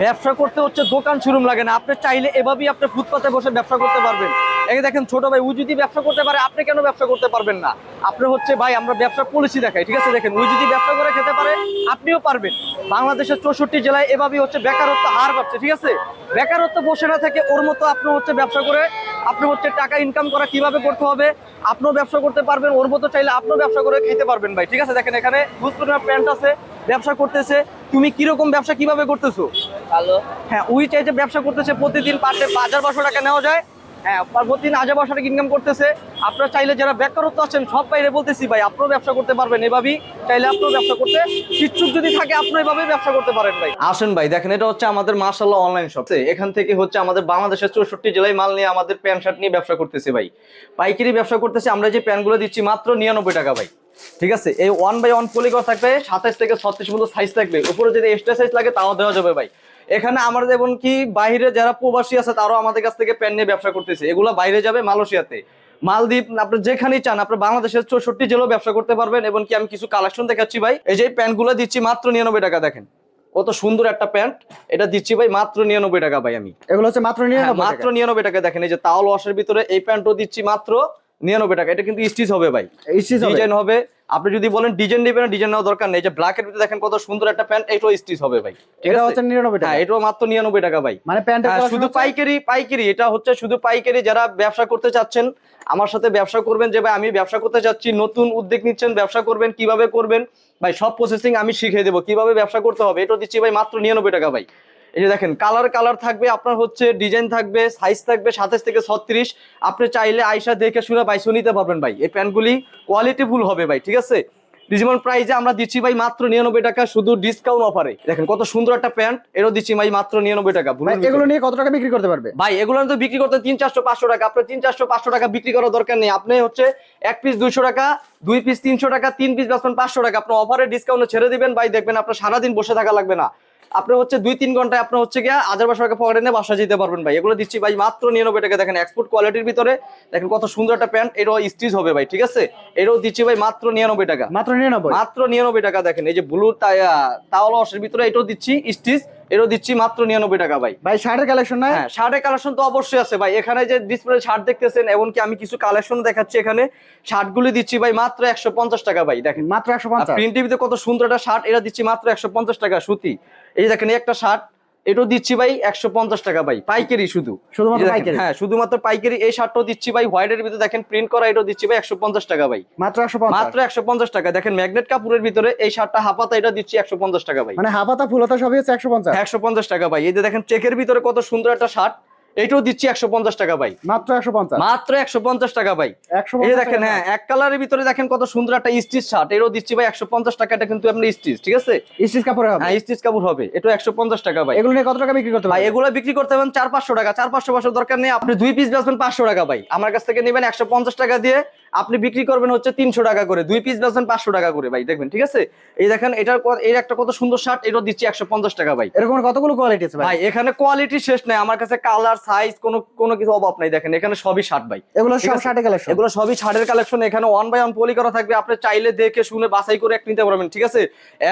ব্যবসা করতে হচ্ছে দোকান শোরুম লাগে না, আপনি চাইলে এভাবেই আপনি ফুটপাতে বসে ব্যবসা করতে পারবেন। এই দেখেন ছোট ভাই, ও যদি ব্যবসা করতে পারে আপনি কেন ব্যবসা করতে পারবেন না? আপনি হচ্ছে ভাই, আমরা ব্যবসা পলিসি দেখাই, ঠিক আছে? দেখেন ও যদি ব্যবসা করে খেতে পারে আপনিও পারবেন। বাংলাদেশের 64 জেলায় এভাবেই হচ্ছে বেকারত্ব হার বাড়ছে, ঠিক আছে? বেকারত্ব বসে না থাকে ওর মতো আপনি হচ্ছে ব্যবসা করে আপনি হচ্ছে টাকা ইনকাম করা কিভাবে করতে হবে আপনিও ব্যবসা করতে পারবেন, ওর মতো চাইলে আপনিও ব্যবসা করে খেতে পারবেন ভাই, ঠিক আছে? দেখেন এখানে প্যান্ট আছে, ব্যবসা করতেছে। তুমি কিরকম ব্যবসা কিভাবে করতেছো? ভালো। হ্যাঁ, ওই চাই যে ব্যবসা করতেছে, প্রতিদিন পার ডে 1000-1200 টাকা নেওয়া যায়। হ্যাঁ, প্রতিদিন 1000-1200 টাকা ইনকাম করতেছে। আপনারা চাইলে যারা বেকারত্ব আছেন সব বাইরে বলতেছি ভাই, আপনিও ব্যবসা করতে পারবেন এভাবেই। চাইলে আপনিও ব্যবসা করতে ইচ্ছুক যদি থাকে আপনি এভাবেই ব্যবসা করতে পারেন ভাই। আসেন ভাই, দেখেন এটা হচ্ছে আমাদের মাশাআল্লাহ অনলাইন শপ। এখান থেকে হচ্ছে আমাদের বাংলাদেশের 64 জেলায় মাল নিয়ে আমাদের প্যান্ট শার্ট নিয়ে ব্যবসা করতেছে ভাই। পাইকারি ব্যবসা করতেছে। আমরা যে প্যান্টগুলো দিচ্ছি মাত্র 99 টাকা ভাই, ঠিক আছে? এই 1/1 পলিগর থাকবে, 27 থেকে 36 পর্যন্ত সাইজ থাকবে। উপরে যদি এক্সট্রা সাইজ লাগে তাও দেওয়া যাবে ভাই। এখানে আমাদের যেমন কি বাইরে যারা প্রবাসী আছে তারাও আমাদের কাছ থেকে প্যান্ট নিয়ে ব্যবসা করতেছে। এগুলো বাইরে যাবে মালয়েশিয়াতে, মালদ্বীপ, আপনি যেখানেই চান আপনি বাংলাদেশের 64 জেলাও ব্যবসা করতে পারবেন। এবং কি আমি কিছু কালেকশন দেখাচ্ছি ভাই। এই যে প্যান্ট গুলো দিচ্ছি মাত্র 99 টাকা। দেখেন কত সুন্দর একটা প্যান্ট, এটা দিচ্ছি ভাই মাত্র 99 টাকা ভাই। আমি এগুলো হচ্ছে মাত্র 99 টাকা। মাত্র 99 টাকা। দেখেন এই যে তাওয়াল ওয়াশের ভিতরে এই প্যান্টও দিচ্ছি মাত্র 99 টাকা। এটা কিন্তু স্টিচ হবে ভাই, ডিজাইন হবে। আপনি যদি বলেন ডিজাইন নেবেন, ডিজাইন নেওয়ার দরকার নেই। এই যে ব্ল্যাকের ভিতরে দেখেন কত সুন্দর একটা প্যান্ট, এটাও স্টিচ হবে ভাই, ঠিক আছে? হচ্ছে 99 টাকা। হ্যাঁ, এটাও মাত্র 99 টাকা ভাই। মানে প্যান্ট শুধু পাইকারি, এটা হচ্ছে শুধু পাইকারি। যারা ব্যবসা করতে চাচ্ছেন আমার সাথে ব্যবসা করবেন, যে ভাই আমি ব্যবসা করতে চাচ্ছি, নতুন উদ্যোগ নিচ্ছেন, ব্যবসা করবেন, কিভাবে করবেন ভাই সব প্রসেসিং আমি শিখিয়ে দেবো, কিভাবে ব্যবসা করতে হবে। এটা দিচ্ছি ভাই মাত্র 99 টাকা ভাই। এই যে দেখেন কালার থাকবে, আপনার হচ্ছে ডিজাইন থাকবে, সাইজ থাকবে 27 থেকে 36। আপনি চাইলে আয়সা দেখে শুনে বাইসও নিতে পারবেন ভাই। এই প্যান্টগুলি কোয়ালিটিফুল হবে ভাই, ঠিক আছে? রিজনেবল প্রাইসে আমরা দিচ্ছি ভাই মাত্র 99 টাকা, শুধু ডিসকাউন্ট অফারে। দেখেন কত সুন্দর একটা প্যান্ট, এটাও দিচ্ছি ভাই মাত্র 99 টাকা। এগুলো নিয়ে কত টাকা বিক্রি করতে পারবে ভাই? এগুলো তো বিক্রি করতে 300-400-500 টাকা। আপনার 300-500 টাকা বিক্রি করার দরকার নেই। আপনি হচ্ছে এক পিস 200 টাকা, 2 পিস 300 টাকা, 3 পিস বেচবেন 500 টাকা। আপনি অফারে ডিসকাউন্টে ছেড়ে দিবেন ভাই, দেখবেন আপনার সারাদিন বসে থাকা লাগবে না। আপনি হচ্ছে 2-3 ঘন্টায় আপনার হচ্ছে গিয়ে 1000-1200 টাকা পকেটে নিয়ে বাসা যেতে পারবেন ভাই। এগুলো দিচ্ছি ভাই মাত্র 99 টাকা। দেখেন এক্সপোর্ট কোয়ালিটির ভিতরে, দেখেন কত সুন্দর একটা প্যান্ট, এটাও স্টিচ হবে ভাই, ঠিক আছে? এটাও দিচ্ছি ভাই মাত্র 99 টাকা। মাত্র 99 মাত্র 99 টাকা। দেখেন এই যে ব্লু তাওয়াল ওয়াশের ভিতরে এটাও দিচ্ছি স্টিচ, এটাও দিচ্ছি মাত্র 99 টাকা ভাই। ভাই শার্টের কালেকশন নাই? হ্যাঁ, শার্টের কালেকশন তো অবশ্যই আছে ভাই। এখানে যে ডিসপ্লে শার্ট দেখতেছেন, এমনকি আমি কিছু কালেকশন দেখাচ্ছি এখানে। শার্টগুলি দিচ্ছি ভাই মাত্র 150 টাকা ভাই। দেখেন মাত্র 150। প্রিন্ট টিভিতে কত সুন্দর একটা শার্ট, এটা দিচ্ছি মাত্র 150 টাকা সুতি। এই দেখেন এই একটা শার্ট, এটাও দিচ্ছি ভাই 150 টাকা ভাই, পাইকারি শুধুমাত্র পাইকারি। হ্যাঁ, শুধুমাত্র পাইকারি। এই শার্টটাও দিচ্ছি ভাই হোয়াইটের ভিতরে, দেখেন প্রিন্ট করা, এটাও দিচ্ছি ভাই 150 টাকা ভাই। মাত্র 150। মাত্র 150 টাকা। দেখেন ম্যাগনেট কাপড়ের ভিতরে এই শার্টটা হাফাতা, এটা দিচ্ছি 150 টাকা ভাই। মানে হাফাতা ফুলতা সবই হচ্ছে 150। 150 টাকা ভাই। এই যে দেখেন চেকের ভিতরে কত সুন্দর একটা শার্ট, এটাও দিচ্ছি 150 টাকা ভাই। মাত্র 150। মাত্র 150 টাকা ভাই। 150। এই দেখেন, হ্যাঁ, এক কালারের ভিতরে দেখেন কত সুন্দর একটা স্টিচ শার্ট, এটাও দিচ্ছি ভাই 150 টাকা। এটা কিন্তু আপনি স্টিচ, ঠিক আছে? স্টিচ কাপড় হবে। হ্যাঁ, স্টিচ কাপড় হবে। এটা 150 টাকা ভাই। এগুলো নিয়ে কত টাকা বিক্রি করতে ভাই পারবে? এগুলো বিক্রি করতে পারবেন 400-500 টাকা। 400-500 দরকার নেই। আপনি 2 পিস বেচবেন 500 টাকা ভাই। আমার কাছ থেকে নেবেন 150 টাকা দিয়ে, আপনি বিক্রি করবেন হচ্ছে 300 টাকা করে। 2 পিস বেচবেন 500 টাকা করে ভাই, দেখবেন, ঠিক আছে? এই দেখেন এর একটা কত সুন্দর শার্ট, এটাও দিচ্ছি 150 টাকা ভাই। এরকম কতগুলো কোয়ালিটি আছে ভাই? এখানে কোয়ালিটি শেষ নাই আমার কাছে, কালার সাইজ কোনো কিছু অভাব নাই। দেখেন এখানে সবই শার্ট ভাই, এগুলো সব শার্টের কালেকশন। এগুলো সবই শার্টের কালেকশন। এখানে 1/1 পলি করা থাকবে, আপনি চাইলে দেখে শুনে বাছাই করে এক নিতে পারবেন, ঠিক আছে?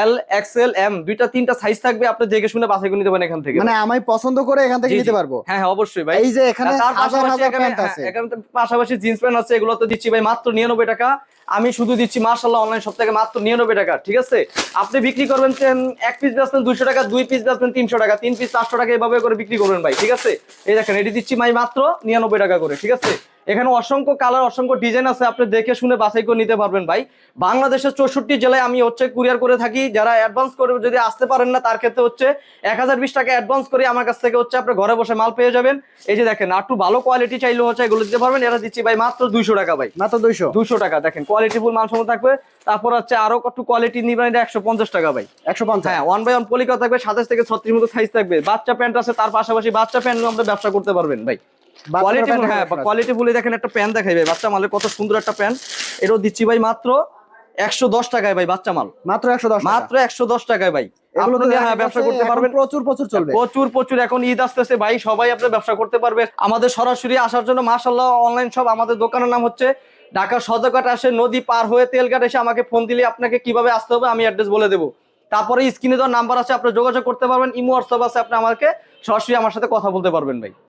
এল, এক্সএল, এম, দুইটা তিনটা সাইজ থাকবে, আপনি দেখে শুনে বাছাই করে নিতে পারেন এখান থেকে। মানে আমি পছন্দ করে এখান থেকে নিতে পারবো? হ্যাঁ হ্যাঁ, অবশ্যই ভাই। এই যে এখানে হাজার হাজার প্যান্ট আছে, এখানে পাশাপাশি জিন্স প্যান্ট আছে, এগুলো তো দিচ্ছি ভাই মাত্র 99 টাকা। আমি শুধু দিচ্ছি মাশাআল্লাহ অনলাইন সব থেকে মাত্র 99 টাকা, ঠিক আছে? আপনি বিক্রি করবেন এক পিস বেচবেন 200 টাকা, 2 পিস বেচবেন 300 টাকা, 3 পিস 400 টাকা, এভাবে করে বিক্রি করবেন ভাই, ঠিক আছে? এই দেখেন এটি দিচ্ছি ভাই মাত্র 99 টাকা করে, ঠিক আছে? এখানে অসংখ্য কালার, অসংখ্য ডিজাইন আছে, আপনি দেখে শুনে বাছাই করে নিতে পারবেন ভাই। বাংলাদেশের 64 জেলায় আমি হচ্ছে কুরিয়ার করে থাকি। যারা অ্যাডভান্স করে যদি আসতে পারেন না, তার ক্ষেত্রে হচ্ছে 1020 টাকা অ্যাডভান্স করে আমার কাছ থেকে হচ্ছে আপনি ঘরে বসে মাল পেয়ে যাবেন। এই যে দেখেন একটু ভালো কোয়ালিটি চাইলেও হচ্ছে এগুলো দিতে পারবেন। এটা দিচ্ছি ভাই মাত্র 200 টাকা ভাই। মাত্র 200 টাকা। দেখেন কোয়ালিটিফুল মানসম্মত থাকবে। তারপর হচ্ছে আরো একটু কোয়ালিটি নিবেন, এটা 150 টাকা ভাই। 150। হ্যাঁ, 1/1 পলিকা থাকবে, 27 থেকে 36 মতো সাইজ থাকবে। বাচ্চা প্যান্ট আছে, তার পাশাপাশি বাচ্চা প্যান্ট আমরা ব্যবসা করতে পারবেন ভাই। কোয়ালিটিফুল, হ্যাঁ, কোয়ালিটিফুলি। দেখেন একটা প্যান্ট দেখাই ভাই, বাচ্চা মালের কত সুন্দর একটা প্যান্ট, এটাও দিচ্ছি ভাই মাত্র 110 টাকায় ভাই। বাচ্চা মাল মাত্র 110, মাত্র 110 টাকায় ভাই। ব্যবসা করতে পারবেন, প্রচুর চলবে, প্রচুর। এখন ঈদ আসতেছে ভাই, সবাই আপনার ব্যবসা করতে পারবে। আমাদের সরাসরি আসার জন্য মাশাআল্লাহ অনলাইন শপ, আমাদের দোকানের নাম হচ্ছে ঢাকা সদরঘাট। আসে নদী পার হয়ে তেলঘাট এসে আমাকে ফোন দিলে আপনাকে কিভাবে আসতে হবে আমি অ্যাড্রেস বলে দেবো। তারপরে স্ক্রিনে দেওয়ার নাম্বার আছে, আপনি যোগাযোগ করতে পারবেন, ইমো হোয়াটসঅ্যাপ আছে, আপনি আমাকে সরাসরি আমার সাথে কথা বলতে পারবেন ভাই।